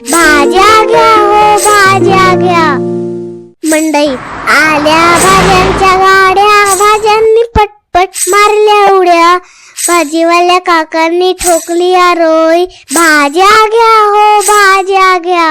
भाज्या घ्या हो भाज्या घ्या. मंडई आल्या भाज्यांच्या गाड्या, भाज्यांनी पटपट मारल्या उड्या. भाजीवाल्या काकांनी ठोकली आरोळी, भाज्या घ्या हो भाज्या घ्या.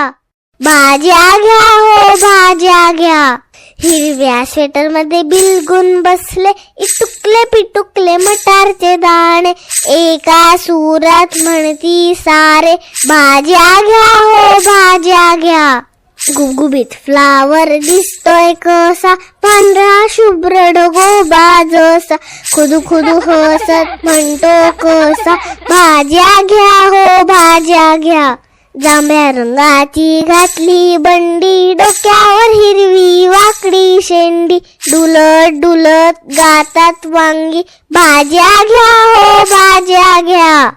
भाज्या घ्या हो भाज्या घ्या. हिरव्या स्वेटर मध्ये बिलगुन बसले इटुकले पिटुकले मटारचे दाणे. एका सुरात म्हणती सारे, भाज्या घ्या हो भाज्या घ्या. गुबगुबीत फ्लावर दिसतोय कसा, पांढरा शुभ्र ढगोबा जसा. खुदू खुदू हसत म्हणतो कसा, भाज्या घ्या हो भाज्या घ्या. जांभळ्या रंगाची घातली बंडी, डोक्यावर हिरवी वाकडी शेंडी. डुलत डुलत गातात वांगी, भाज्या घ्या हो भाज्या घ्या.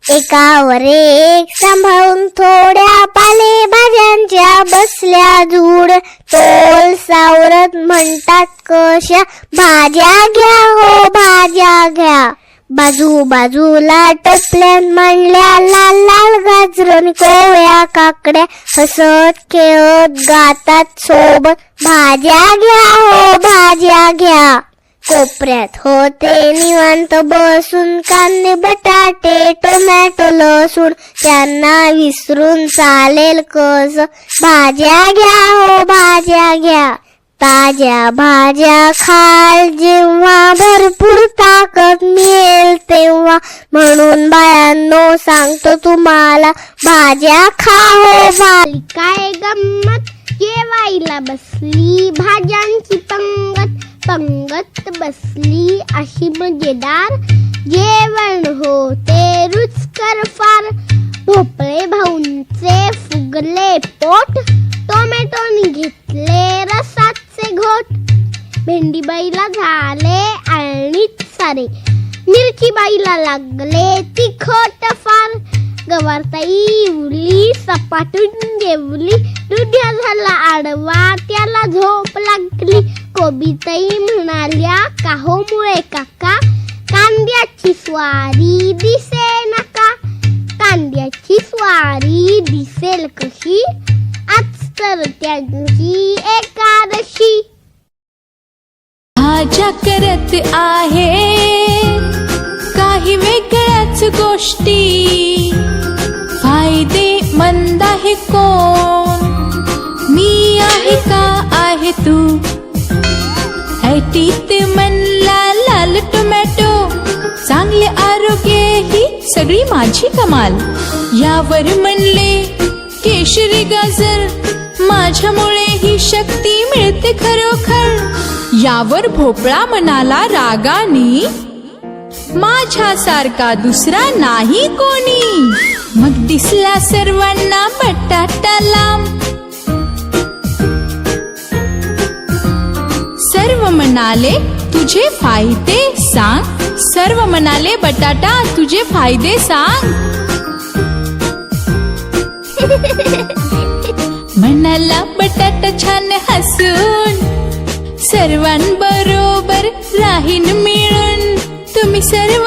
एकावर एक सांभाळून थोड्या पालेभाज्यांच्या बसल्या झुड. तोल सावरत म्हणतात कशा, भाज्या घ्या हो भाज्या घ्या. बाजूबाजूला टपल्यात मांडल्या लाल लाल गाजरं कोवळ्या काकड्या. हसत खेळत गातात सोबत, भाज्या घ्या हो भाज्या घ्या. कोपऱ्यात होते निवांत बसून कांदे बटाटे टोमॅटो लसूण. त्यांना विसरून चालेल कस, भाज्या घ्या हो भाज्या घ्या. ताज्या भाज्या खाल जेव्हा भरपूर ताकद मिळेल तेव्हा. म्हणून बाळांनो सांगतो तुम्हाला, भाज्या खा हो भाज्या. काय गंमत जेवायला बसली भाज्यांची पंगत. पंगत बसली अशी मजेदार, जेवण होते रुचकर फार. भोपळे भाऊंचे फुगले पोट, टोमॅटोनी घेतले रसाचे घोट. भेंडीबाईला झाले आळणीत सारे, मिरचीबाईला लागले तिखट फार. गवारताई उरली सपाटून जेवली, दुध्या झाला आडवा त्याला झोप लागली. कोबीताई म्हणाल्या काहो मुळे काका, कांद्याची स्वारी दिसे नका. कांद्याची स्वारी दिसेल कशी, आज तर त्यांची एकादशी. भाज्या करत आहे काही वेगळ्याच गोष्टी. फायदे मंद आहे कोण, मी आहे का आहे तू. ऐटीत मनला लाल टोमॅटो, चांगले आरोग्य ही सगळी माझी कमाल. यावर म्हणले केशरी गाजर, माझ्यामुळे ही शक्ती मिळते खरोखर. यावर भोपळा म्हणाला रागानी, माझ्यासारखा दुसरा नाही कोणी. मग दिसला सर्वांना बटाटा लांब. सर्व म्हणाले तुझे फायदे सांग. सर्व म्हणाले बटाटा तुझे फायदे सांग. म्हणाला बटाटा छान हसून, सर्वांबरोबर राहीन मिळून. तुम्ही सर्व